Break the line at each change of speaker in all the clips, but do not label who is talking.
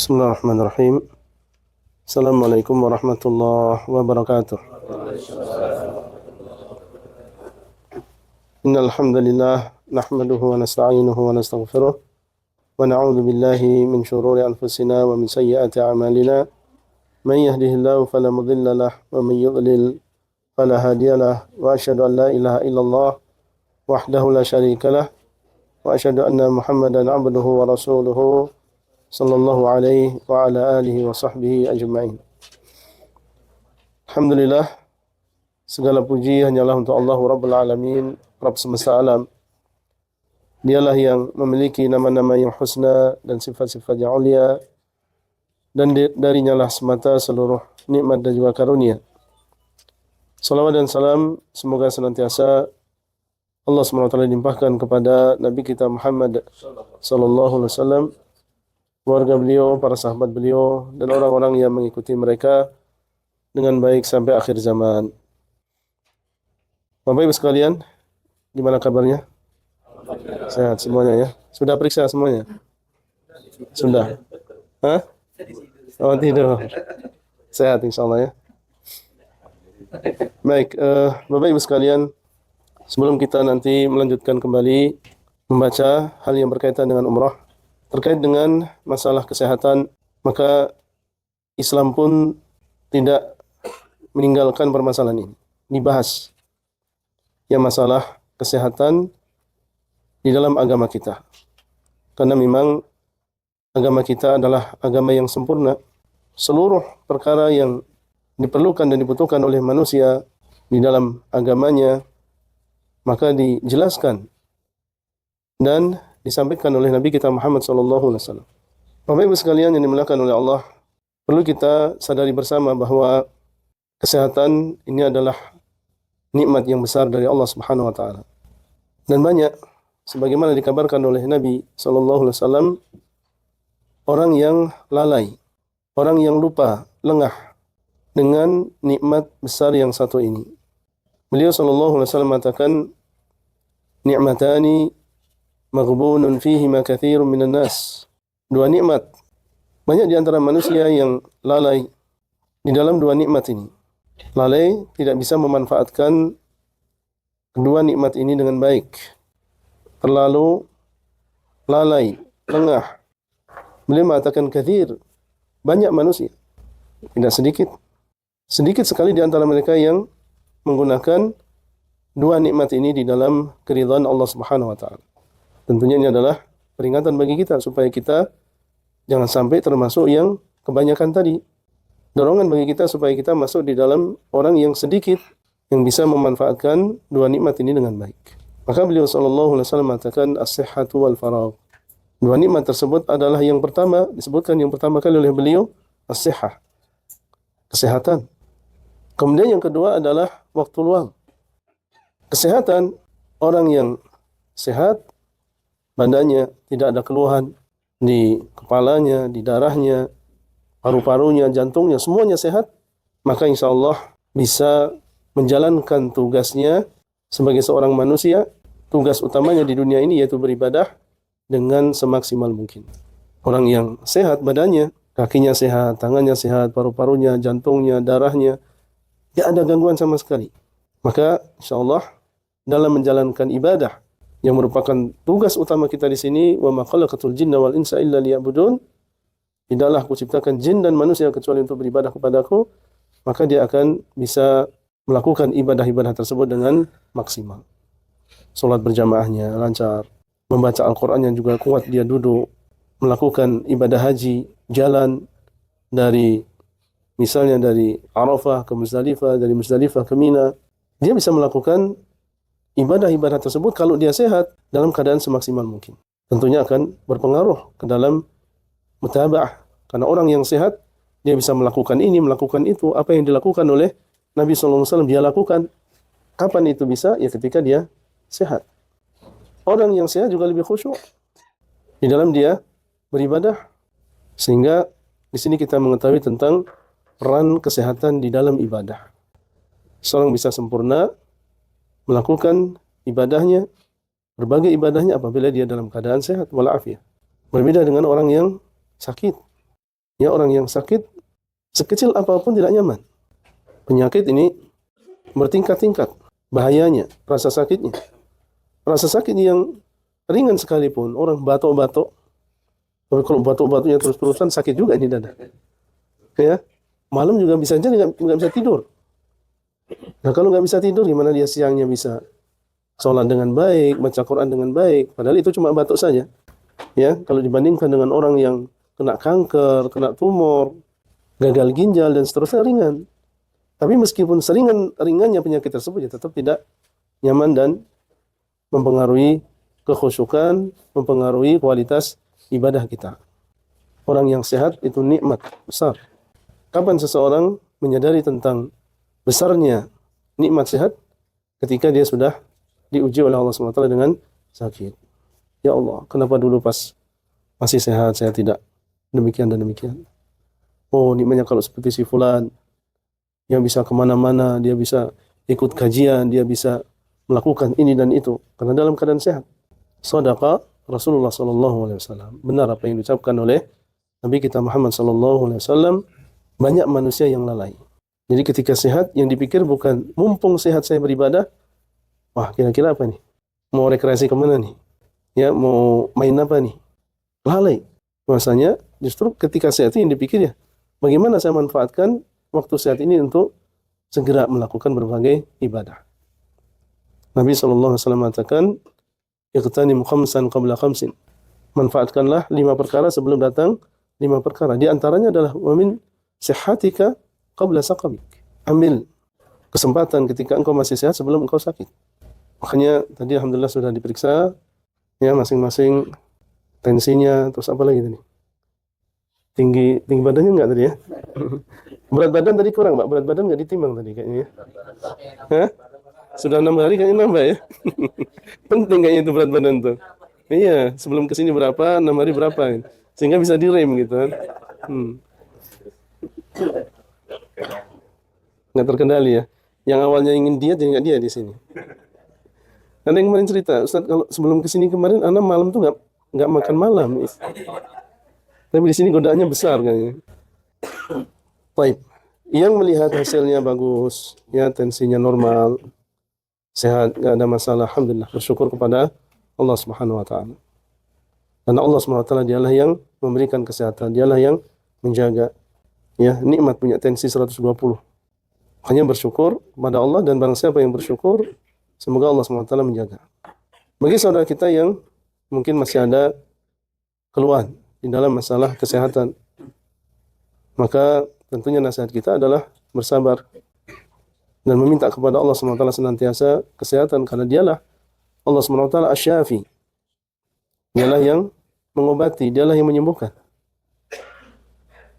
Bismillahirrahmanirrahim. Assalamualaikum warahmatullahi wabarakatuh. Innal hamdalillah nahmaduhu wa nasta'inuhu wa nastaghfiruh wa na'udzu billahi min shururi anfusina wa min sayyiati a'malina. Man yahdihillahu fala mudilla lahu wa man yudlil fala hadiya lahu wa asyhadu an la ilaha illallah wahdahu la syarika lahu wa asyhadu anna Muhammadan 'abduhu wa rasuluhu sallallahu alaihi wa ala alihi wa sahbihi ajma'in. Alhamdulillah, segala puji hanyalah untuk Allah Rabbul Alamin, Rabb semesta alam. Dialah yang memiliki nama-nama yang husna dan sifat-sifat yang ulia, dan darinya lah semata seluruh nikmat dan juga karunia. Salawat dan salam semoga senantiasa Allah SWT limpahkan kepada Nabi kita Muhammad sallallahu alaihi wasallam, keluarga beliau, para sahabat beliau, dan orang-orang yang mengikuti mereka dengan baik sampai akhir zaman. Bapak Ibu sekalian, gimana kabarnya? Sehat semuanya ya? Sudah periksa semuanya? Sudah? Hah? Oh tidur. Sehat insyaAllah ya. Baik, Bapak Ibu sekalian, sebelum kita nanti melanjutkan kembali membaca hal yang berkaitan dengan umrah, terkait dengan masalah kesehatan, maka Islam pun tidak meninggalkan permasalahan ini. Dibahas yang masalah kesehatan di dalam agama kita. Karena memang agama kita adalah agama yang sempurna. Seluruh perkara yang diperlukan dan dibutuhkan oleh manusia di dalam agamanya, maka dijelaskan dan disampaikan oleh Nabi kita Muhammad SAW. Bapak Ibu sekalian yang dimuliakan oleh Allah, perlu kita sadari bersama bahwa kesehatan ini adalah nikmat yang besar dari Allah Subhanahu wa taala. Dan banyak sebagaimana dikabarkan oleh Nabi SAW, orang yang lalai, orang yang lupa, lengah dengan nikmat besar yang satu ini. Beliau SAW mengatakan, ni'matani maghbunun fihima katsirun minan nas. Dua nikmat, banyak di antara manusia yang lalai di dalam dua nikmat ini. Lalai, tidak bisa memanfaatkan kedua nikmat ini dengan baik. Terlalu lalai, lengah. Beliau mengatakan katsir, banyak manusia, tidak sedikit. Sedikit sekali di antara mereka yang menggunakan dua nikmat ini di dalam keridhaan Allah Subhanahu wa taala. Tentunya ini adalah peringatan bagi kita supaya kita jangan sampai termasuk yang kebanyakan tadi. Dorongan bagi kita supaya kita masuk di dalam orang yang sedikit yang bisa memanfaatkan dua nikmat ini dengan baik. Maka beliau SAW mengatakan as-sihhatu wal faragh. Dua nikmat tersebut adalah yang pertama, disebutkan yang pertama kali oleh beliau, as-sihhah, kesehatan. Kemudian yang kedua adalah waktu luang. Kesehatan, orang yang sehat, badannya tidak ada keluhan di kepalanya, di darahnya, paru-parunya, jantungnya, semuanya sehat, maka insya Allah bisa menjalankan tugasnya sebagai seorang manusia. Tugas utamanya di dunia ini yaitu beribadah dengan semaksimal mungkin. Orang yang sehat badannya, kakinya sehat, tangannya sehat, paru-parunya, jantungnya, darahnya, tidak ada gangguan sama sekali. Maka insya Allah dalam menjalankan ibadah yang merupakan tugas utama kita di sini, wa ma khalaqatul jinna wal insa illa liya'budun, tidaklah aku ciptakan jin dan manusia kecuali untuk beribadah kepadaku, maka dia akan bisa melakukan ibadah-ibadah tersebut dengan maksimal. Salat berjamaahnya lancar, membaca Al-Qur'annya juga kuat, dia duduk, melakukan ibadah haji, jalan dari misalnya dari Arafah ke Muzdalifah, dari Muzdalifah ke Mina, dia bisa melakukan ibadah-ibadah tersebut kalau dia sehat dalam keadaan semaksimal mungkin. Tentunya akan berpengaruh ke dalam mutaba'ah. Karena orang yang sehat, dia bisa melakukan ini, melakukan itu. Apa yang dilakukan oleh Nabi SAW, dia lakukan. Kapan itu bisa? Ya ketika dia sehat. Orang yang sehat juga lebih khusyuk di dalam dia beribadah. Sehingga di sini kita mengetahui tentang peran kesehatan di dalam ibadah. Seorang bisa sempurna melakukan ibadahnya, berbagai ibadahnya apabila dia dalam keadaan sehat walafiat. Berbeda dengan orang yang sakit. Ya, orang yang sakit sekecil apapun tidak nyaman. Penyakit ini bertingkat-tingkat bahayanya, rasa sakitnya. Rasa sakit yang ringan sekalipun, orang batuk-batuk, tapi kalau batuk-batuknya terus-terusan sakit juga di dada. Ya, malam juga bisa jadi nggak bisa tidur. Nah, kalau nggak bisa tidur, gimana dia siangnya bisa sholat dengan baik, baca Quran dengan baik? Padahal itu cuma batuk saja. Ya, kalau dibandingkan dengan orang yang kena kanker, kena tumor, gagal ginjal dan seterusnya ringan. Tapi meskipun ringannya penyakit tersebut, ya tetap tidak nyaman dan mempengaruhi kekhusyukan, mempengaruhi kualitas ibadah kita. Orang yang sehat itu nikmat besar. Kapan seseorang menyadari tentang besarnya nikmat sehat? Ketika dia sudah diuji oleh Allah SWT dengan sakit. Ya Allah, kenapa dulu pas masih sehat saya tidak demikian dan demikian? Oh, nikmatnya kalau seperti si fulan, yang bisa kemana-mana, dia bisa ikut kajian, dia bisa melakukan ini dan itu, karena dalam keadaan sehat. Shadaqa Rasulullah SAW. Benar apa yang diucapkan oleh Nabi kita Muhammad SAW. Banyak manusia yang lalai. Jadi ketika sehat, yang dipikir bukan mumpung sehat saya beribadah, wah kira-kira apa nih? Mau rekreasi kemana nih? Ya, mau main apa nih? Lalai. Masanya justru ketika sehat itu yang dipikir ya, bagaimana saya manfaatkan waktu sehat ini untuk segera melakukan berbagai ibadah. Nabi SAW mengatakan, iqtanim khamsan qabla khamsin. Manfaatkanlah 5 perkara sebelum datang 5 perkara. Di antaranya adalah wamin sihhatika qabla saqamik. Ambil kesempatan ketika engkau masih sehat sebelum engkau sakit. Makanya tadi alhamdulillah sudah diperiksa ya masing-masing tensinya, terus apa lagi tadi? Tinggi badannya enggak tadi ya? Berat badan tadi kurang, Pak. Berat badan enggak ditimbang tadi kayaknya ya. Hah? Sudah 6 hari kayaknya nambah ya. Penting kayaknya itu berat badan tuh. Iya, sebelum kesini berapa, 6 hari berapa. Sehingga bisa direm gitu kan. Nggak terkendali ya. Yang awalnya ingin diet jadi nggak diet di sini. Ada yang kemarin cerita, Ustaz kalau sebelum kesini kemarin, anak malam tuh nggak makan malam. Tapi di sini godaannya besar kayaknya. Baik, yang melihat hasilnya bagus, ya tensinya normal, sehat, nggak ada masalah, alhamdulillah, bersyukur kepada Allah Subhanahu Wa Taala. Karena Allah Subhanahu Wa Taala dialah yang memberikan kesehatan, dialah yang menjaga. Ya, nikmat punya tensi 120. Hanya bersyukur kepada Allah, dan barang siapa yang bersyukur, semoga Allah SWT menjaga. Bagi saudara kita yang mungkin masih ada keluhan di dalam masalah kesehatan, maka tentunya nasihat kita adalah bersabar dan meminta kepada Allah SWT senantiasa kesehatan, karena dialah Allah SWT asy-syafi. Dialah yang mengobati, dialah yang menyembuhkan.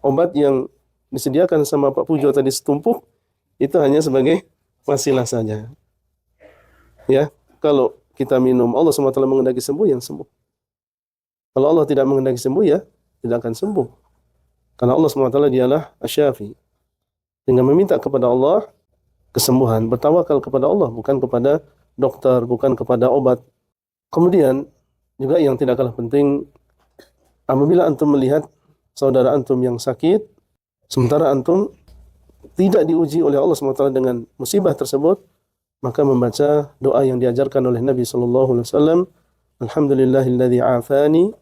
Obat yang disediakan sama Pak Pujo tadi setumpuk, itu hanya sebagai wasilah saja. Ya, kalau kita minum, Allah SWT menghendaki sembuh, yang sembuh. Kalau Allah tidak menghendaki sembuh, ya tidak akan sembuh. Karena Allah SWT dialah asy-syafi. Dengan meminta kepada Allah kesembuhan, bertawakal kepada Allah, bukan kepada dokter, bukan kepada obat. Kemudian juga yang tidak kalah penting, apabila antum melihat saudara antum yang sakit, sementara antum tidak diuji oleh Allah SWT dengan musibah tersebut, maka membaca doa yang diajarkan oleh Nabi SAW. Alhamdulillahilladzi afani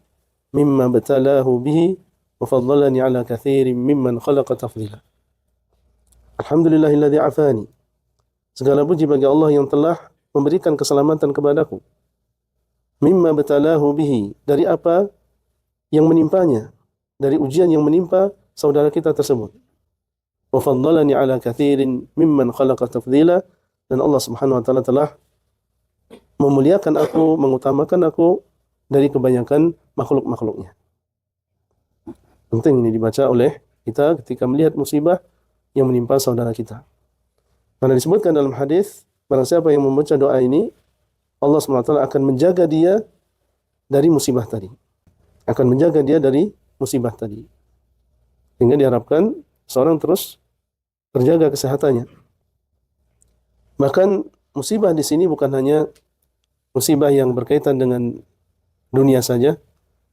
mimma batalahu bihi wa faddalani ala katsirin mimman khalaqa tafdila. Alhamdulillahilladzi afani. Segala puji bagi Allah yang telah memberikan keselamatan kepadaku. Mimma batalahu bihi, dari apa yang menimpanya, dari ujian yang menimpa saudara kita tersebut. Wa faddalani ala katsirin mimman khalaqa tafdila, dan Allah Subhanahu wa taala telah memuliakan aku, mengutamakan aku dari kebanyakan makhluk-makhluknya. Penting ini dibaca oleh kita ketika melihat musibah yang menimpa saudara kita. Karena disebutkan dalam hadis, barang siapa yang membaca doa ini, Allah Subhanahu wa taala akan menjaga dia dari musibah tadi. Akan menjaga dia dari musibah tadi. Sehingga diharapkan seorang terus terjaga kesehatannya. Bahkan musibah di sini bukan hanya musibah yang berkaitan dengan dunia saja,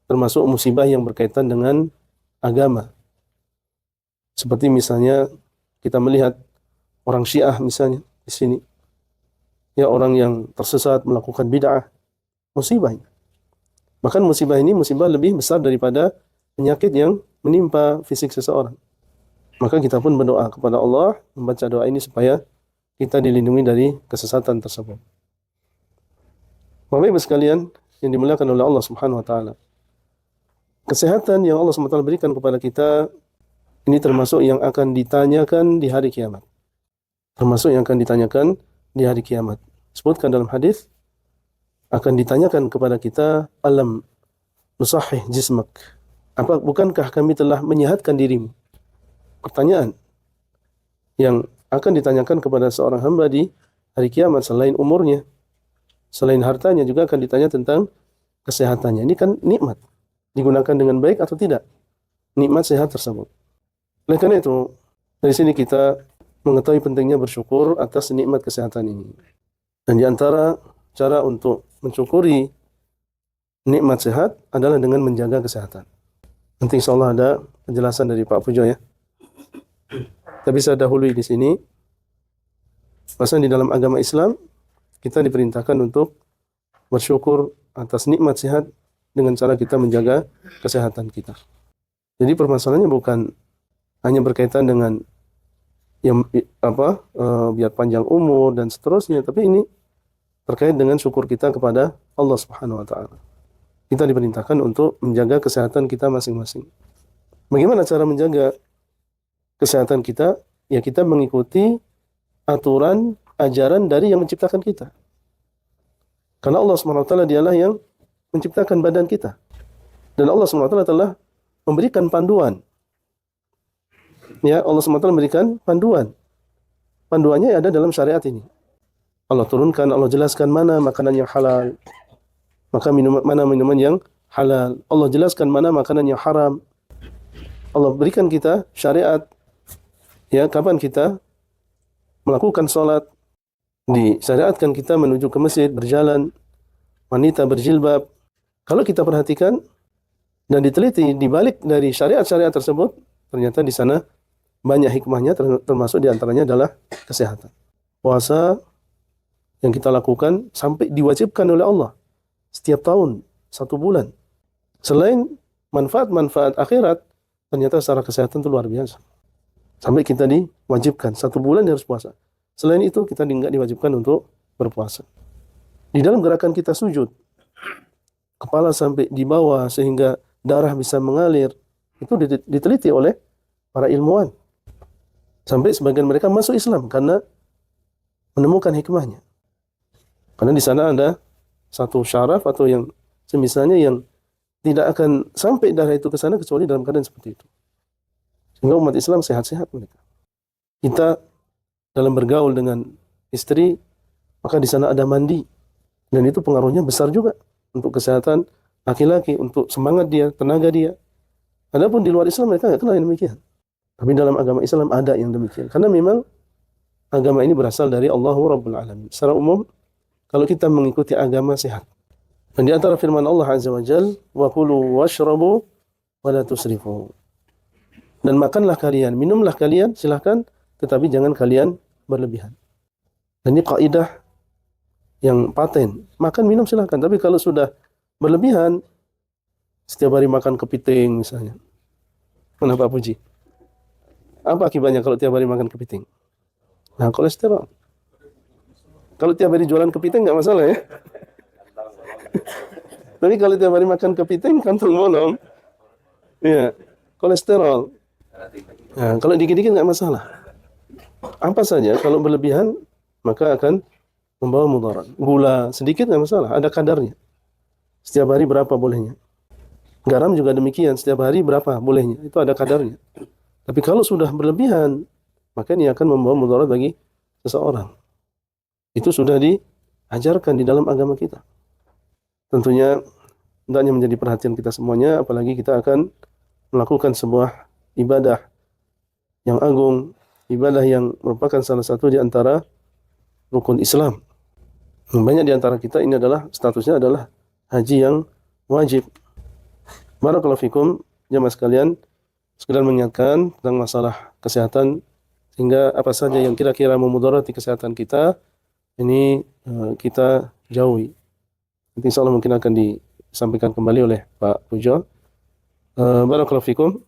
termasuk musibah yang berkaitan dengan agama. Seperti misalnya kita melihat orang Syiah misalnya di sini, ya orang yang tersesat melakukan bid'ah, musibah. Bahkan musibah ini musibah lebih besar daripada penyakit yang menimpa fisik seseorang. Maka kita pun berdoa kepada Allah, membaca doa ini supaya kita dilindungi dari kesesatan tersebut. Bapak Ibu sekalian yang dimuliakan oleh Allah Subhanahu wa taala. Kesehatan yang Allah SWT berikan kepada kita ini termasuk yang akan ditanyakan di hari kiamat. Termasuk yang akan ditanyakan di hari kiamat. Sebutkan dalam hadis akan ditanyakan kepada kita, alam nusahih jismak. Bukankah kami telah menyehatkan dirimu? Pertanyaan yang akan ditanyakan kepada seorang hamba di hari kiamat selain umurnya, selain hartanya juga akan ditanya tentang kesehatannya. Ini kan nikmat. Digunakan dengan baik atau tidak? Nikmat sehat tersebut. Oleh karena itu, dari sini kita mengetahui pentingnya bersyukur atas nikmat kesehatan ini. Dan di antara cara untuk mensyukuri nikmat sehat adalah dengan menjaga kesehatan. Nanti insya Allah ada penjelasan dari Pak Pujo ya. Tapi saya dahului di sini. Bahkan di dalam agama Islam kita diperintahkan untuk bersyukur atas nikmat sehat dengan cara kita menjaga kesehatan kita. Jadi permasalahannya bukan hanya berkaitan dengan yang biar panjang umur dan seterusnya, tapi ini terkait dengan syukur kita kepada Allah Subhanahu wa taala. Kita diperintahkan untuk menjaga kesehatan kita masing-masing. Bagaimana cara menjaga kesehatan kita? Ya kita mengikuti aturan ajaran dari yang menciptakan kita. Karena Allah Subhanahu wa taala dialah yang menciptakan badan kita. Dan Allah Subhanahu wa taala telah memberikan panduan. Ya, Allah Subhanahu wa taala memberikan panduan. Panduannya ada dalam syariat ini. Allah turunkan, Allah jelaskan mana makanan yang halal, mana minuman yang halal. Allah jelaskan mana makanan yang haram. Allah berikan kita syariat, ya kapan kita melakukan sholat, disyariatkan kita menuju ke masjid, berjalan, wanita berjilbab. Kalau kita perhatikan dan diteliti di balik dari syariat-syariat tersebut, ternyata di sana banyak hikmahnya, termasuk diantaranya adalah kesehatan. Puasa yang kita lakukan sampai diwajibkan oleh Allah setiap tahun 1 bulan. Selain manfaat-manfaat akhirat, ternyata secara kesehatan itu luar biasa. Sampai kita diwajibkan 1 bulan harus puasa. Selain itu kita tidak diwajibkan untuk berpuasa. Di dalam gerakan kita sujud, kepala sampai di bawah sehingga darah bisa mengalir, itu diteliti oleh para ilmuwan. Sampai sebagian mereka masuk Islam karena menemukan hikmahnya. Karena di sana ada satu syaraf atau yang semisalnya yang tidak akan sampai darah itu ke sana kecuali dalam keadaan seperti itu. Sehingga umat Islam sehat-sehat mereka. Kita dalam bergaul dengan istri, maka di sana ada mandi. Dan itu pengaruhnya besar juga untuk kesehatan laki-laki, untuk semangat dia, tenaga dia. Adapun di luar Islam mereka tidak kenal yang demikian. Tapi dalam agama Islam ada yang demikian. Karena memang agama ini berasal dari Allahu Rabbul Alamin. Secara umum, kalau kita mengikuti agama sehat. Dan di antara firman Allah Azza wa Jal, wa kulu washrabu wa la tusrifu. Dan makanlah kalian, minumlah kalian, silahkan, tetapi jangan kalian berlebihan. Dan ini kaidah yang paten. Makan, minum silahkan, tapi kalau sudah berlebihan, setiap hari makan kepiting misalnya. Kenapa Puji? Apa akibatnya kalau tiap hari makan kepiting? Nah, kolesterol. Kalau tiap hari jualan kepiting nggak masalah ya. Tapi kalau tiap hari makan kepiting, kantong bolong. Ya, kolesterol. Nah, kalau dikit-dikit nggak masalah. Apa saja kalau berlebihan maka akan membawa mudarat. Gula sedikit nggak masalah, ada kadarnya. Setiap hari berapa bolehnya. Garam juga demikian, setiap hari berapa bolehnya. Itu ada kadarnya. Tapi kalau sudah berlebihan, maka ini akan membawa mudarat bagi seseorang. Itu sudah diajarkan di dalam agama kita. Tentunya hendaknya menjadi perhatian kita semuanya, apalagi kita akan melakukan sebuah ibadah yang agung, ibadah yang merupakan salah satu di antara rukun Islam. Banyak di antara kita ini adalah statusnya adalah haji yang wajib. Barakallahu fikum jamaah sekalian sekedar mengingatkan tentang masalah kesehatan, sehingga apa saja yang kira-kira memudarati kesehatan kita ini kita jauhi. Nanti insya Allah mungkin akan disampaikan kembali oleh Pak Pujo. Barakallahu fikum.